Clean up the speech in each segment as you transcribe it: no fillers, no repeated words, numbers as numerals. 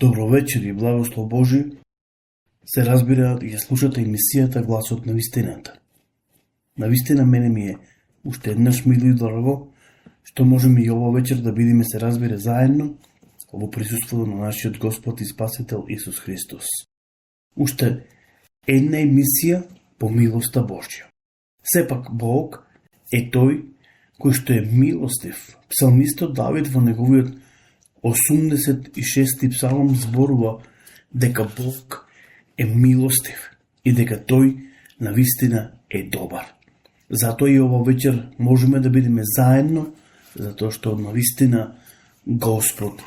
Добро вечер и благослов Божи. Се разбира, ја слушате емисијата Гласот на вистината. Навистина мене ми е уште еднаш мило и дорого, што можеме и ова вечер да бидеме, се разбира, заедно во присуството на нашиот Господ и Спасител Исус Христос. Уште една емисија по милоста Божја. Сепак Бог е тој кој што е милостив. Псалмистот Давид во неговиот 86-ти псалом зборува дека Бог е милостив и дека тој навистина е добар. Затоа и ова вечер можеме да бидеме заедно, затоа што навистина Господ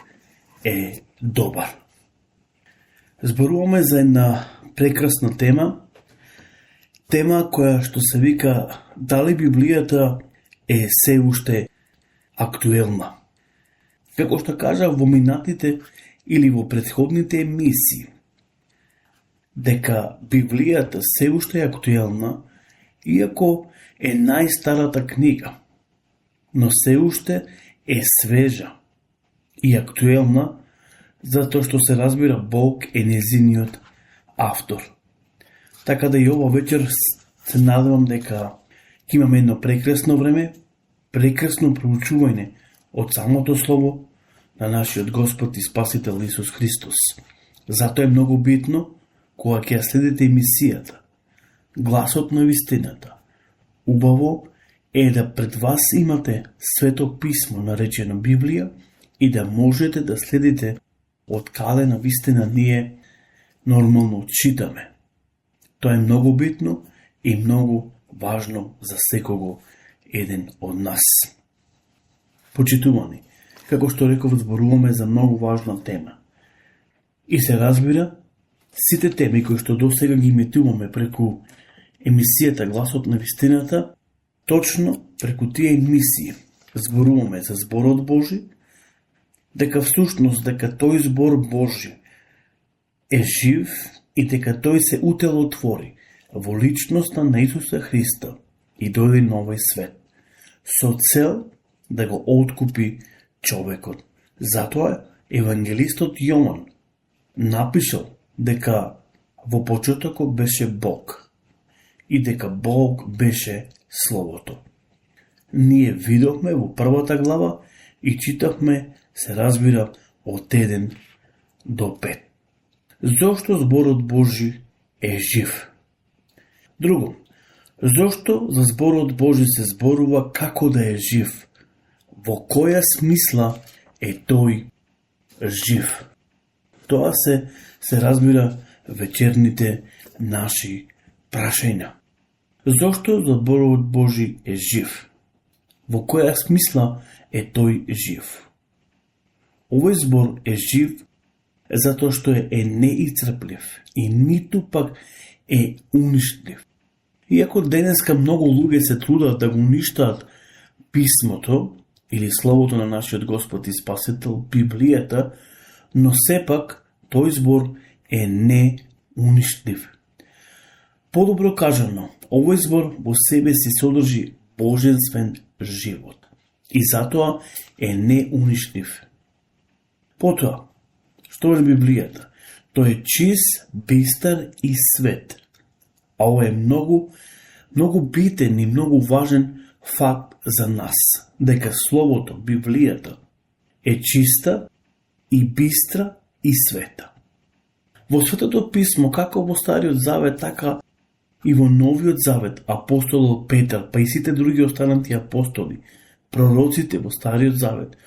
е добар. Зборуваме за една прекрасна тема која што се вика дали Библијата е се уште актуелна. Како што кажа во минатите или во претходните емисии, дека Библијата се уште е актуелна, иако е најстарата книга, но се уште е свежа и актуелна, затоа што се разбира Бог е незиниот автор. Така да и ова вечер се надевам дека ќе имаме едно прекрасно време, прекрасно проучување од самото слово на нашиот Господ и Спасител Исус Христос. Затоа е многу битно, кога ќе ја следите емисијата, Гласот на вистината, убаво е да пред вас имате Свето писмо наречено Библија и да можете да следите од каде на вистина ние нормално читаме. Тоа е многу битно и многу важно за секого еден од нас. Почитувани, како што реков, зборуваме за многу важна тема. И се разбира, сите теми кои што досега ги имитуваме преку емисијата Гласот на вистината, точно преку тие емисии зборуваме за зборот Божи, дека всушност дека тој збор Божи е жив и дека тој се утелотвори во личноста на Исуса Христа и дојде на овој свет, со цел да го откупи човекот. Затоа евангелистот Јован напишал дека во почетокот беше Бог и дека Бог беше Словото. Ние видовме во првата глава и читавме, се разбира, од 1 до 5. Зошто зборот Божи е жив? Друго, зошто за зборот Божи се зборува како да е жив? Во која смисла е тој жив? Тоа се разбира вечерните наши прашања. Зошто зборот Божи е жив? Во која смисла е тој жив? Овој збор е жив затоа што е неисцрплив и ниту пак е уништив. Иако денеска многу луѓе се трудат да го уништаат писмото или словото на нашиот Господ и Спасител, Библијата, но сепак тој збор е неуништив. Подобро кажано, овој збор во себе си содржи божествен живот и затоа е неуништив. Потоа, што е Библијата? Тој е чист, бистар и свет. А ова е многу битен и многу важен факт за нас, дека Словото, Библијата, е чиста и бистра и света. Во Светото писмо, како во Стариот Завет, така и во Новиот Завет, апостолот Петар, па и сите други останати апостоли, пророците во Стариот Завет,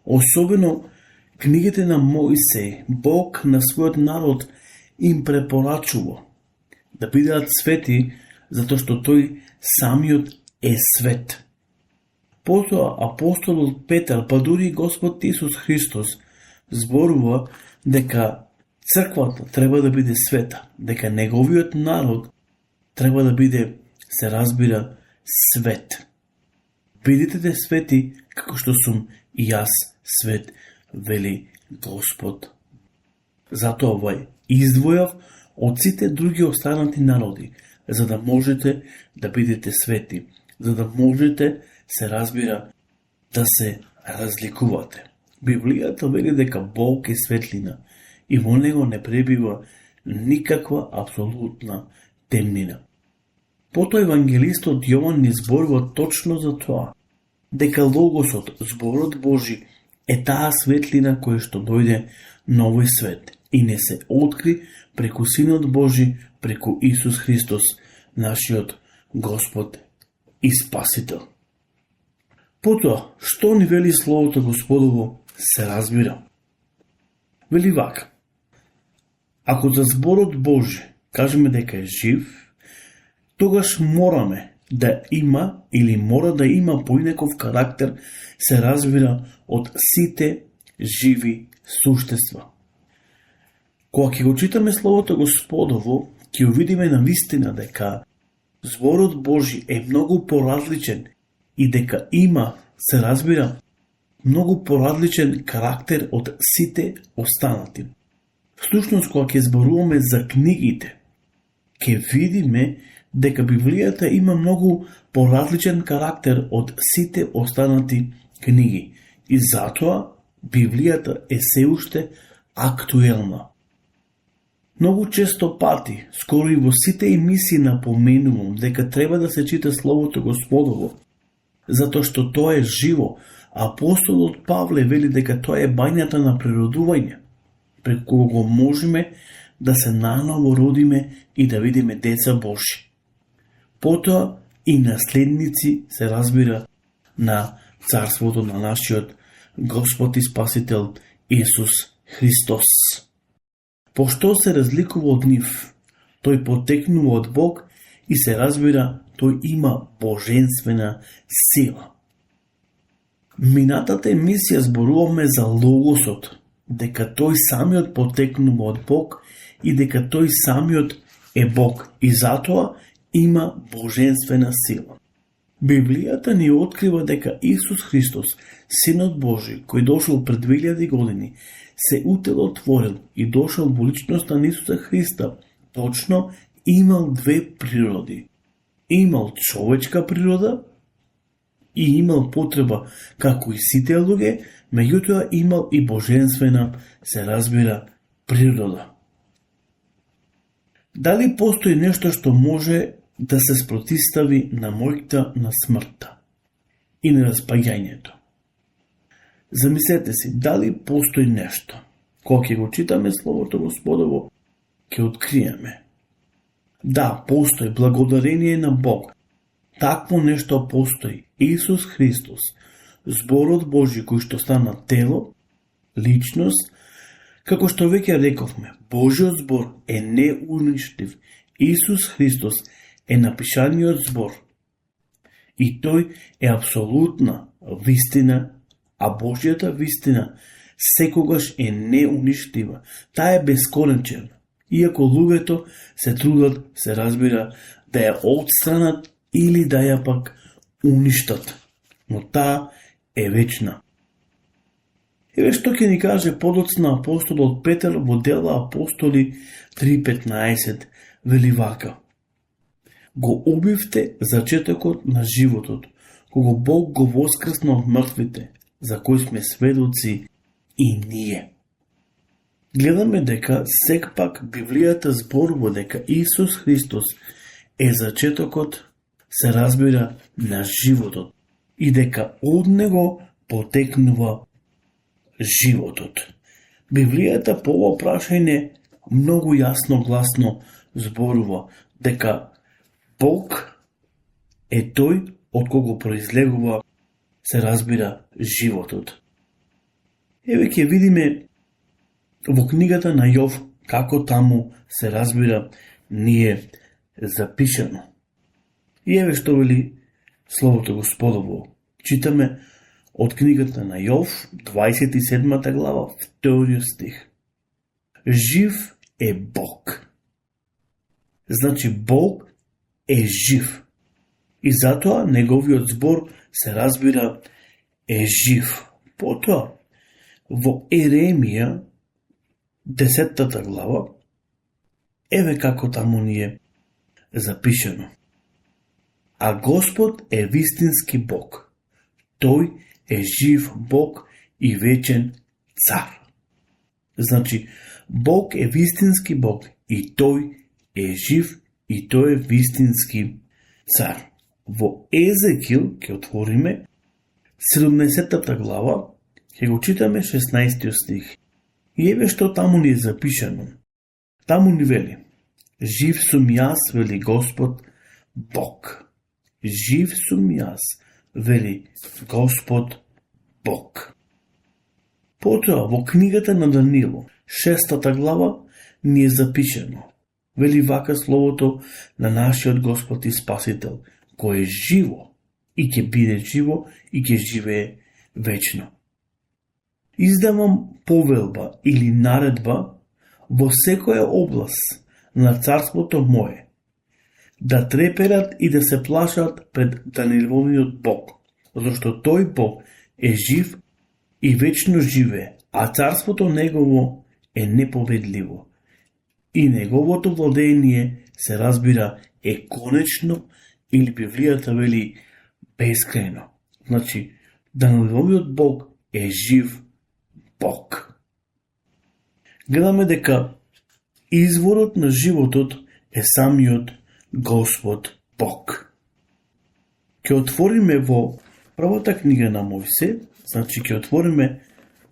особено книгите на Мојсеј, Бог на својот народ им препорачува да бидат свети, затоа што тој самиот е свет. Потоа апостолот Петар, па дури и Господ Исус Христос, зборува дека црквата треба да биде света, дека неговиот народ треба да биде, се разбира, свет. Бидете свети како што сум и јас свет, вели Господ. Затоа овај издвојав од сите други останати народи, за да можете да бидете свети, за да можете, се разбира, да се разликувате. Библијата вели дека Бог е светлина и во него не пребива никаква апсолутна темнина. Потоа евангелистот Јован ни зборува точно за тоа, дека Логосот, зборот Божи, е таа светлина која што дојде на овој свет и не се откри преку Синот Божи, преку Исус Христос, нашиот Господ и Спасител. Потоа, што ни вели Словото Господово, се разбира. Вели вака: ако за зборот Божи кажеме дека е жив, тогаш мора да има поинаков карактер, се разбира, од сите живи суштества. Кога ќе го читаме Словото Господово, ќе увидиме на вистина дека зборот Божи е многу поразличен и дека има, се разбира, многу поразличен карактер од сите останати. Всушност, кога ќе зборуваме за книгите, ќе видиме дека Библијата има многу поразличен карактер од сите останати книги. И затоа Библијата е се уште актуелна. Многу често пати, скоро и во сите емисии напоменувам дека треба да се чита Словото Господово, затоа што тоа е живо. Апостолот Павле вели дека тоа е бањата на природување, преку кого го можеме да се наново родиме и да видиме деца Божи. Потоа и наследници, се разбира, на царството на нашиот Господ и Спасител Исус Христос. Пошто се разликува од нив? Тој потекнува од Бог и се разбира, тој има божествена сила. Минатата емисија зборуваме за Логосот, дека тој самиот потекнува од Бог и дека тој самиот е Бог и затоа има божествена сила. Библијата ни открива дека Исус Христос, Синот Божи, кој дошол пред 2000 години, се утелотворил и дошол во личноста на Исуса Христа, точно имал две природи. Имал човечка природа и имал потреба, како и сите луѓе, меѓутоа имал и божествена, се разбира, природа. Дали постои нешто што може да се спротистави на моќта на смртта и на распаѓањето? Замислете си, дали постои нешто? Кога ќе го читаме Словото Господово, ќе откриеме. Да, постои, благодарение на Бог. Такво нешто постои. Исус Христос, зборот Божи кој што стана тело, личност, како што веќе рековме, Божиот збор е неуништив. Исус Христос е напишаниот збор. И тој е апсолутна вистина, а Божијата вистина секогаш е неуништива. Таа е бесконечна. Иако луѓето се трудат, се разбира, да ја отстранат или да ја пак уништат. Но таа е вечна. Еве што ќе ни каже подоцна апостолот Петар во Дела Апостоли 3:15, вели вака: го убивте зачетокот на животот, кого Бог го воскресна од мртвите, за кој сме сведоци и ние. Гледаме дека секпак Библијата зборува дека Исус Христос е зачетокот, се разбира, на животот и дека од него потекнува животот. Библијата по ова прашање многу јасно гласно зборува дека Бог е тој од кого произлегува, се разбира, животот. Еве ќе видиме во книгата на Јов како таму, се разбира, ни е запишано. И еве што вели Словото Господово. Читаме од книгата на Јов, 27 глава, 2 стих. Жив е Бог. Значи Бог е жив. И затоа неговиот збор, се разбира, е жив. Потоа, во Еремија, 10 глава, еве како таму ни е запишено. А Господ е вистински Бог. Тој е жив Бог и вечен цар. Значи, Бог е вистински Бог и Тој е жив и Тој е вистински цар. Во Езекил, ќе отвориме 17 глава, ќе го читаме 16 стих. И еве што таму ни е запишано. Таму ни вели: жив сум јас, вели Господ Бог. Жив сум јас, вели Господ Бог. Потоа во книгата на Даниило, 6 глава, ни е запишено. Вели вака словото на нашиот Господ и Спасител, кој е живо и ќе биде живо и ќе живее вечно. Издавам повелба или наредба во секоја област на царството мое, да треперат и да се плашат пред Данииловиот Бог, зашто тој Бог е жив и вечно живее, а царството негово е непобедливо. И неговото владење се разбира е конечно, или Библијата вели бескрајно. Значи, Данииловиот Бог е жив Бог. Гледаме дека изворот на животот е самиот Господ Бог. Ќе отвориме во првата книга на Мојсе, значи ќе отвориме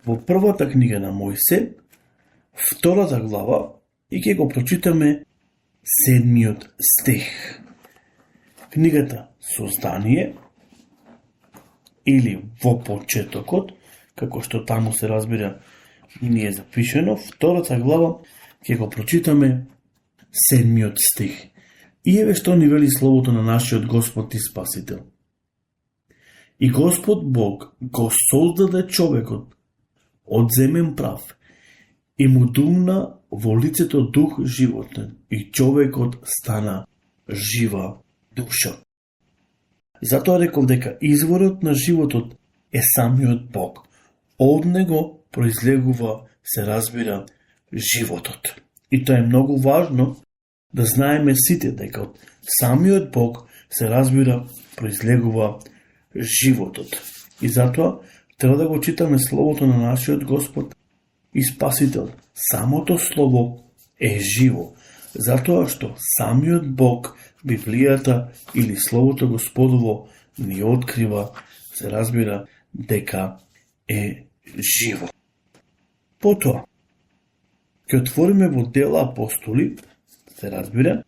во првата книга на Мојсе, 2 глава, и ќе го прочитаме 7 стих. Книгата Создание, или во почетокот, како што таму се разбира ни е запишено, 2 глава, ќе го прочитаме 7 стих. И еве што ни вели словото на нашиот Господ и Спасител. И Господ Бог го создаде човекот од земен прав и му думна во лицето дух животен и човекот стана жива душа. Затоа реков дека изворот на животот е самиот Бог. Од него произлегува, се разбира, животот. И тоа е многу важно да знаеме сите дека од самиот Бог се разбира, произлегува животот. И затоа треба да го читаме словото на нашиот Господ и Спасител. Самото слово е живо, затоа што самиот Бог, Библијата или Словото Господово ни открива, се разбира, дека е живо. Потоа, ќе отвориме во Дела Апостоли, се разбира,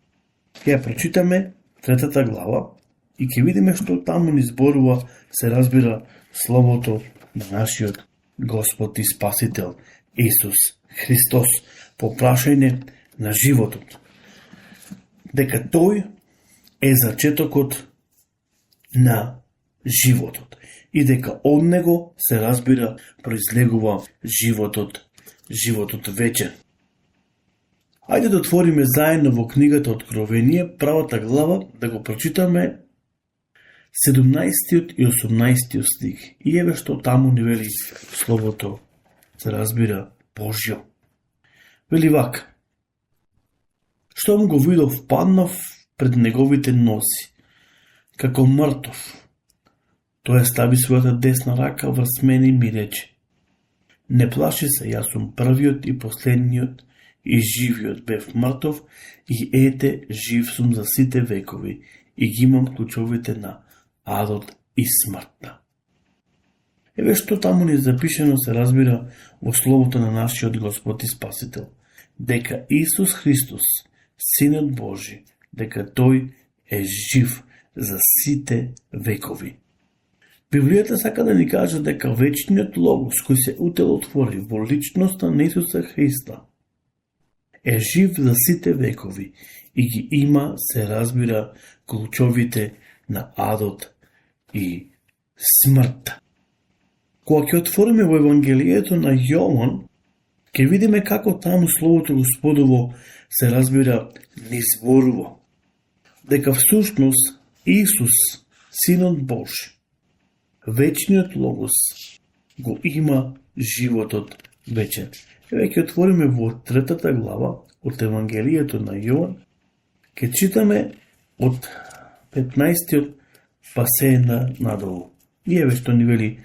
ќе ја прочитаме 3 глава и ќе видиме што таму ни зборува, се разбира, Словото на нашиот Господ и Спасител Исус Христос по прашање на животот. Дека тој е зачетокот на животот и дека од него се разбира произлегува животот вечен. Ајде да отвориме заедно во книгата Откровение, правата глава, да го прочитаме 17 и 18 стих. И еве што таму ни вели словото, се разбира, Божјо. Вели вака: штом го видов, паднав пред неговите носи, како мртов. Тој стави својата десна рака врз мене и ми рече: не плаши се, јас сум првиот и последниот и живиот. Бев мртов и ете, жив сум за сите векови и ги имам клучовите на адот и смртта. Еве што таму ни е запишено, се разбира, во словото на нашиот Господ и Спасител, дека Исус Христос, Синот Божи, дека тој е жив за сите векови. Библијата сака да ни каже дека вечниот Логос, кој се утелотвори во личноста на Исуса Христа, е жив за сите векови и ги има, се разбира, клучовите на адот и смртта. Кога ќе отвориме во Евангелието на Јован, ќе видиме како таму Словото Господово, се разбира, ни зборува дека всушност Исус, Синот Божи, вечниот Логос, го има животот вечен. Еве ќе отвориме во 3 глава од Евангелието на Јован, ќе читаме од 15 па се надолу. И еве што ни вели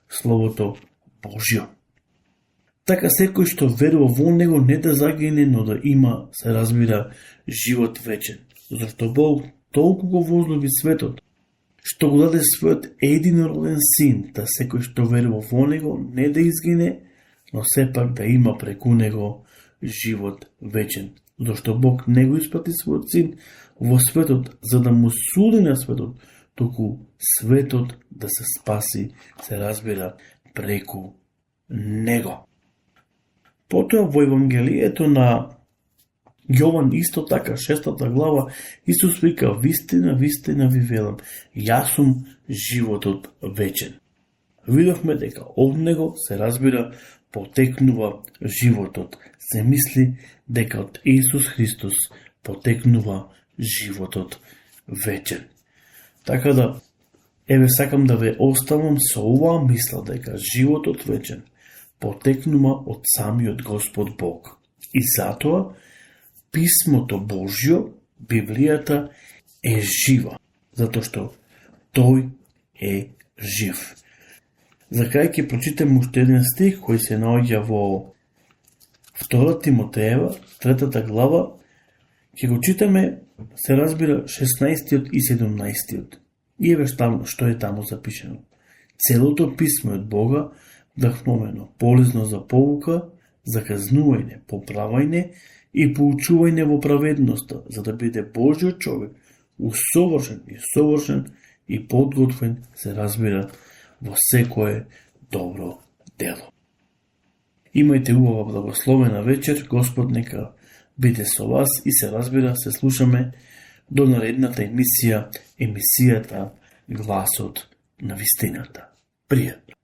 Словото Божјо. Така секој што верува во него не да загине, но да има, се разбира, живот вечен. Зашто Бог толку го возлюби светот, што го даде својот единороден син, да секој што верува во него не да изгине, но сепак да има преку него живот вечен. Зашто Бог не го испрати својот син во светот за да му суди на светот, туку светот да се спаси, се разбира, преку него. Потоа во Евангелието на Јован исто така, 6 глава, Исус вика: вистина, вистина ви велам, јас сум животот вечен. Видовме дека од него, се разбира, потекнува животот. Се мисли дека од Исус Христос потекнува животот вечен. Така да, еве сакам да ве оставам со оваа мисла дека животот вечен потекнува од самиот Господ Бог. И затоа Писмото Божјо, Библијата, е жива, затоа што тој е жив. За крај ќе прочитам уште еден стих кој се наоѓа во 2 Тимотеева, 3 глава, ќе го читаме, се разбира, 16 и 17. И еве што е таму запишено. Целото писмо од Бога вдахновено, полезно за поука, за казнување, поправање и поучување во праведноста, за да биде Божјиот човек усовршен и подготвен, се разбира, во секое добро дело. Имајте убава благословена вечер, Господ нека биде со вас и се разбира, се слушаме до наредната емисијата Гласот на вистината. Пријатно!